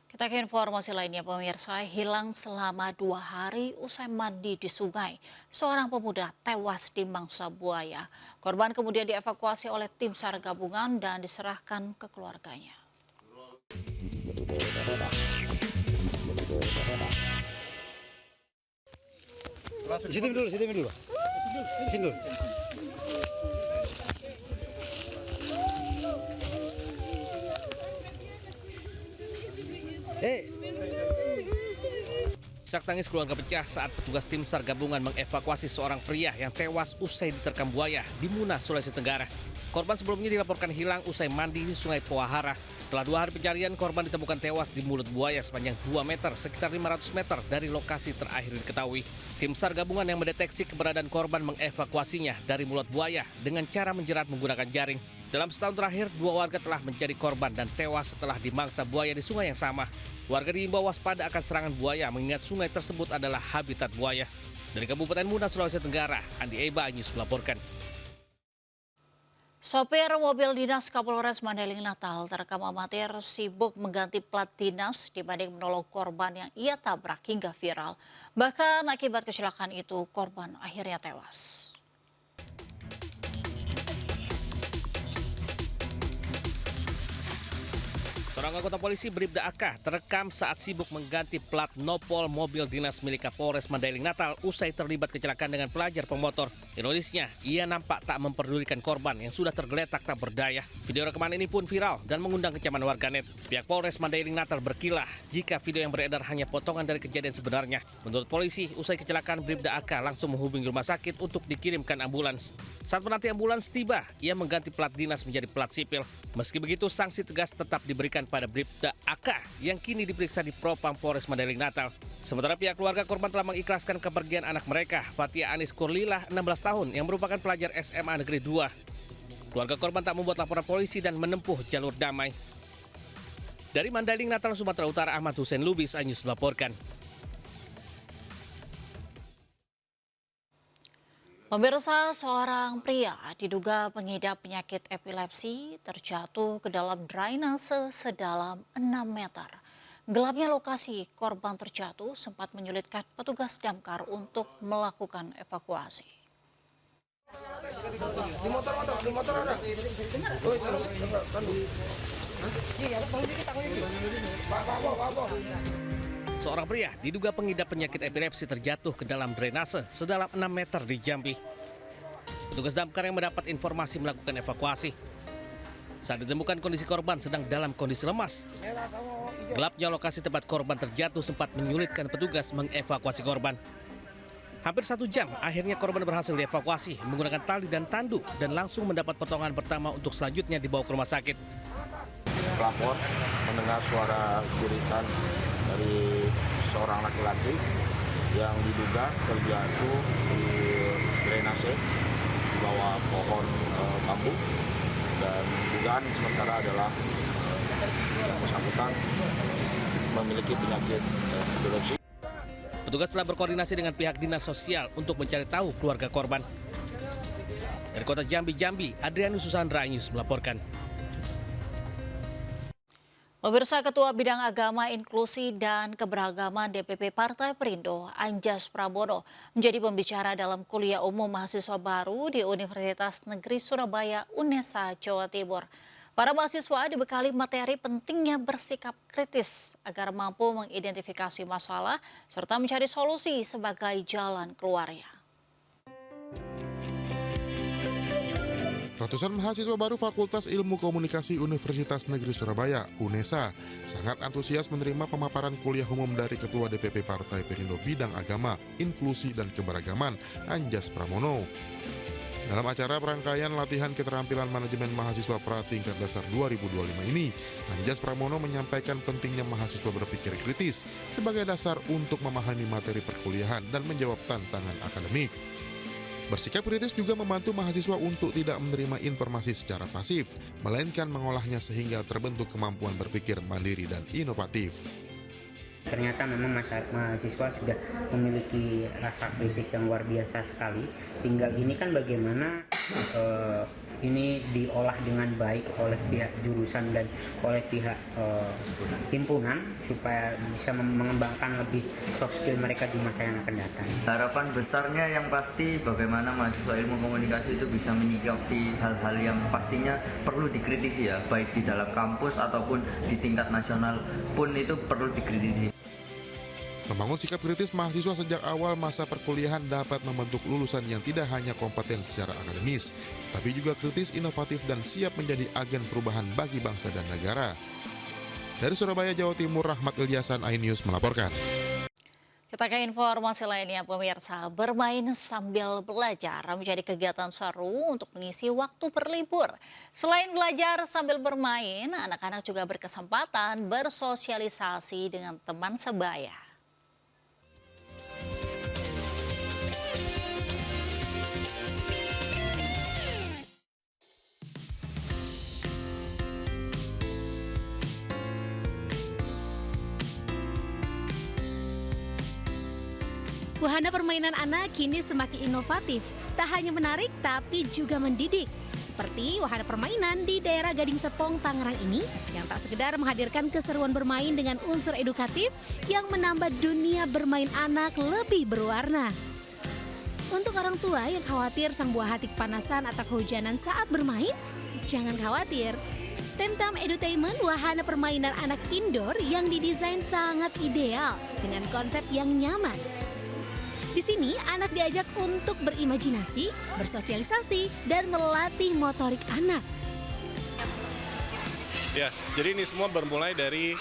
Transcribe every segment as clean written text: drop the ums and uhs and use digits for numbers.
Kita ke informasi lainnya, pemirsa. Hilang selama 2 hari usai mandi di sungai. Seorang pemuda tewas di mangsa buaya. Korban kemudian dievakuasi oleh tim SAR gabungan dan diserahkan ke keluarganya. Sini dulu. Sini dulu. Isak tangis keluarga pecah saat petugas tim SAR gabungan mengevakuasi seorang pria yang tewas usai diterkam buaya di Muna, Sulawesi Tenggara. Korban sebelumnya dilaporkan hilang usai mandi di Sungai Powahara. Setelah 2 hari pencarian, korban ditemukan tewas di mulut buaya sepanjang 2 meter, sekitar 500 meter dari lokasi terakhir diketahui. Tim SAR gabungan yang mendeteksi keberadaan korban mengevakuasinya dari mulut buaya dengan cara menjerat menggunakan jaring. Dalam setahun terakhir, 2 warga telah menjadi korban dan tewas setelah dimangsa buaya di sungai yang sama. Warga diimbau waspada akan serangan buaya mengingat sungai tersebut adalah habitat buaya. Dari Kabupaten Muna, Sulawesi Tenggara, Andi Eba News melaporkan. Sopir mobil dinas Kapolres Mandailing Natal terekam amatir sibuk mengganti plat dinas dibanding menolong korban yang ia tabrak hingga viral. Bahkan akibat kecelakaan itu, korban akhirnya tewas. Seorang anggota polisi Bribda AK terekam saat sibuk mengganti plat nopol mobil dinas milik Kapolres Mandailing Natal usai terlibat kecelakaan dengan pelajar pemotor. Ironisnya, ia nampak tak memperdulikan korban yang sudah tergeletak tak berdaya. Video rekaman ini pun viral dan mengundang kecaman warganet. Pihak Polres Mandailing Natal berkilah jika video yang beredar hanya potongan dari kejadian sebenarnya. Menurut polisi, usai kecelakaan Bribda AK langsung menghubungi rumah sakit untuk dikirimkan ambulans. Saat menanti ambulans tiba, ia mengganti plat dinas menjadi plat sipil. Meski begitu, sanksi tegas tetap diberikan pada Bribda AK yang kini diperiksa di Propam Polres Mandailing Natal. Sementara pihak keluarga korban telah mengikhlaskan kepergian anak mereka, Fatia Anis Kurlilah, 16 tahun, yang merupakan pelajar SMA Negeri 2. Keluarga korban tak membuat laporan polisi dan menempuh jalur damai. Dari Mandailing Natal, Sumatera Utara, Ahmad Hussein Lubis, News melaporkan. Pemirsa, seorang pria diduga pengidap penyakit epilepsi terjatuh ke dalam drainase sedalam 6 meter. Gelapnya lokasi korban terjatuh sempat menyulitkan petugas damkar untuk melakukan evakuasi. Di motor ada. Seorang pria diduga pengidap penyakit epilepsi terjatuh ke dalam drainase sedalam 6 meter di Jambi. Petugas damkar yang mendapat informasi melakukan evakuasi. Saat ditemukan kondisi korban sedang dalam kondisi lemas. Gelapnya lokasi tempat korban terjatuh sempat menyulitkan petugas mengevakuasi korban. Hampir 1 jam, akhirnya korban berhasil dievakuasi menggunakan tali dan tanduk dan langsung mendapat potongan pertama untuk selanjutnya dibawa ke rumah sakit. Pelapor mendengar suara jeritan dari seorang laki-laki yang diduga terjatuh di drainase di bawah pohon bambu, dan dugaan sementara adalah yang bersangkutan memiliki penyakit epilepsi. Petugas telah berkoordinasi dengan pihak dinas sosial untuk mencari tahu keluarga korban. Dari kota Jambi, Adrianus Susandra News melaporkan. Pemirsa, Ketua Bidang Agama, Inklusi, dan Keberagaman DPP Partai Perindo, Anjas Pramono, menjadi pembicara dalam kuliah umum mahasiswa baru di Universitas Negeri Surabaya, UNESA, Jawa Timur. Para mahasiswa dibekali materi pentingnya bersikap kritis agar mampu mengidentifikasi masalah serta mencari solusi sebagai jalan keluarnya. Ratusan mahasiswa baru Fakultas Ilmu Komunikasi Universitas Negeri Surabaya, UNESA, sangat antusias menerima pemaparan kuliah umum dari Ketua DPP Partai Perindo Bidang Agama, Inklusi, dan Keberagaman, Anjas Pramono. Dalam acara perangkaian latihan keterampilan manajemen mahasiswa pratingkat dasar 2025 ini, Anjas Pramono menyampaikan pentingnya mahasiswa berpikir kritis sebagai dasar untuk memahami materi perkuliahan dan menjawab tantangan akademik. Bersikap kritis juga membantu mahasiswa untuk tidak menerima informasi secara pasif, melainkan mengolahnya sehingga terbentuk kemampuan berpikir mandiri dan inovatif. Ternyata memang mahasiswa sudah memiliki rasa kritis yang luar biasa sekali. Tinggal ini kan bagaimana ini diolah dengan baik oleh pihak jurusan dan oleh pihak himpunan supaya bisa mengembangkan lebih soft skill mereka di masa yang akan datang. Harapan besarnya yang pasti bagaimana mahasiswa ilmu komunikasi itu bisa menyikapi hal-hal yang pastinya perlu dikritisi ya, baik di dalam kampus ataupun di tingkat nasional pun itu perlu dikritisi. Membangun sikap kritis mahasiswa sejak awal masa perkuliahan dapat membentuk lulusan yang tidak hanya kompeten secara akademis, tapi juga kritis, inovatif, dan siap menjadi agen perubahan bagi bangsa dan negara. Dari Surabaya, Jawa Timur, Rahmat Ilyasan, iNews melaporkan. Kita ke informasi lainnya, pemirsa. Bermain sambil belajar menjadi kegiatan seru untuk mengisi waktu berlibur. Selain belajar sambil bermain, anak-anak juga berkesempatan bersosialisasi dengan teman sebaya. Wahana permainan anak kini semakin inovatif, tak hanya menarik tapi juga mendidik. Seperti wahana permainan di daerah Gading Serpong, Tangerang ini yang tak sekedar menghadirkan keseruan bermain dengan unsur edukatif yang menambah dunia bermain anak lebih berwarna. Untuk orang tua yang khawatir sang buah hati kepanasan atau kehujanan saat bermain, jangan khawatir. Temtam Edutainment, wahana permainan anak indoor yang didesain sangat ideal dengan konsep yang nyaman. Di sini, anak diajak untuk berimajinasi, bersosialisasi, dan melatih motorik anak. Ya, jadi ini semua bermulai dari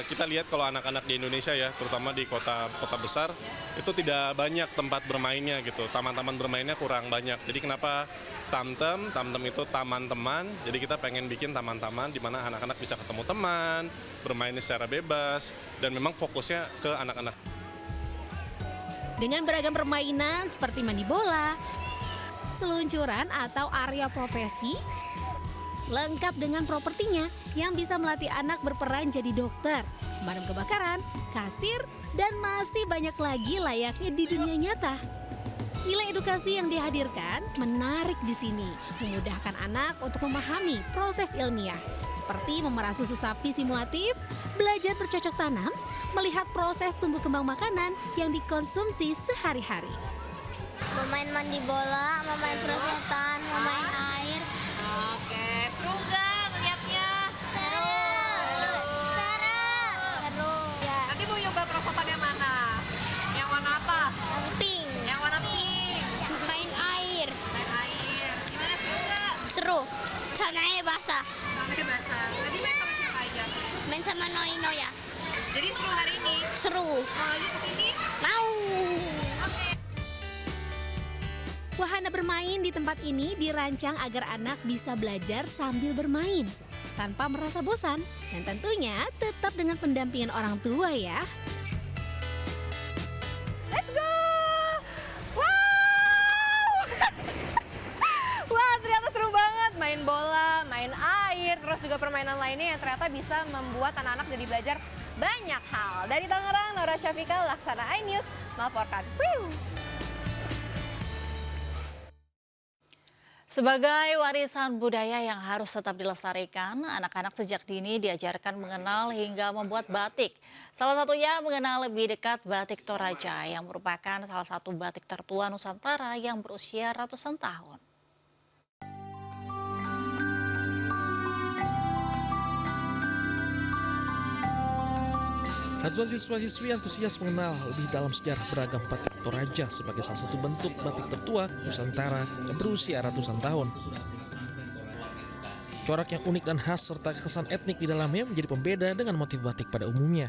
kita lihat kalau anak-anak di Indonesia ya, terutama di kota besar, itu tidak banyak tempat bermainnya gitu. Taman-taman bermainnya kurang banyak. Jadi kenapa Tamtem itu taman teman. Jadi kita pengen bikin taman-taman di mana anak-anak bisa ketemu teman, bermain secara bebas, dan memang fokusnya ke anak-anak. Dengan beragam permainan seperti mandi bola, seluncuran atau area profesi, lengkap dengan propertinya yang bisa melatih anak berperan jadi dokter, pemadam kebakaran, kasir, dan masih banyak lagi layaknya di dunia nyata. Nilai edukasi yang dihadirkan menarik di sini, memudahkan anak untuk memahami proses ilmiah, seperti memerah susu sapi simulatif, belajar bercocok tanam, melihat proses tumbuh kembang makanan yang dikonsumsi sehari-hari. Memain mandi bola, memain perosotan, memain air. Oke, seru nggak ngeliatnya? Seru. Ya. Nanti mau nyoba perosotan yang mana? Yang warna apa? Yang pink. Yang warna pink. Main air. Main air. Gimana, seru nggak? Seru. Sananya basah. Sampai basah. Tadi main sama siapa aja? Main sama Noino ya. Jadi seru hari ini? Seru. Mau lagi kesini? Mau. Wahana bermain di tempat ini dirancang agar anak bisa belajar sambil bermain, tanpa merasa bosan, dan tentunya tetap dengan pendampingan orang tua ya. Let's go! Wow! Wah, ternyata seru banget. Main bola, main air, terus juga permainan lainnya yang ternyata bisa membuat anak-anak jadi belajar banyak hal. Dari Tangerang, Nora Syafika, Laksana iNews, melaporkan. Sebagai warisan budaya yang harus tetap dilestarikan, anak-anak sejak dini diajarkan mengenal hingga membuat batik. Salah satunya mengenal lebih dekat batik Toraja yang merupakan salah satu batik tertua Nusantara yang berusia ratusan tahun. Ratusan siswa-siswi antusias mengenal lebih dalam sejarah beragam batik Toraja sebagai salah satu bentuk batik tertua Nusantara yang berusia ratusan tahun. Corak yang unik dan khas serta kesan etnik di dalamnya menjadi pembeda dengan motif batik pada umumnya.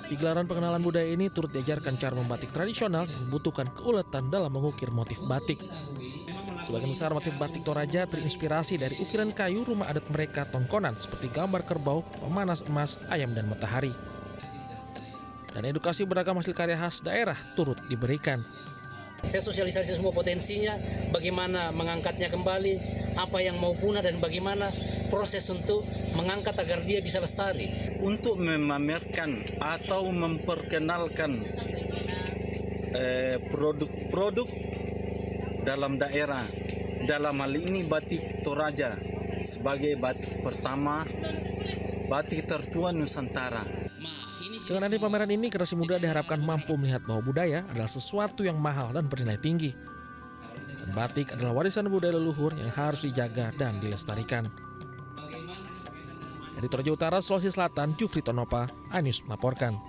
Di gelaran pengenalan budaya ini turut diajarkan cara membatik tradisional yang membutuhkan keuletan dalam mengukir motif batik. Sebagian besar motif batik Toraja terinspirasi dari ukiran kayu rumah adat mereka Tongkonan seperti gambar kerbau, pemanas emas, ayam, dan matahari. Dan edukasi beragam hasil karya khas daerah turut diberikan. Saya sosialisasi semua potensinya, bagaimana mengangkatnya kembali, apa yang mau punah dan bagaimana proses untuk mengangkat agar dia bisa lestari. Untuk memamerkan atau memperkenalkan produk-produk dalam daerah, dalam hal ini batik Toraja sebagai batik pertama batik tertua Nusantara. Dengan adanya pameran ini, generasi muda diharapkan mampu melihat bahwa budaya adalah sesuatu yang mahal dan bernilai tinggi. Dan batik adalah warisan budaya leluhur yang harus dijaga dan dilestarikan. Dari Toraja Utara, Sulawesi Selatan, Jufri Tonopa, iNews melaporkan.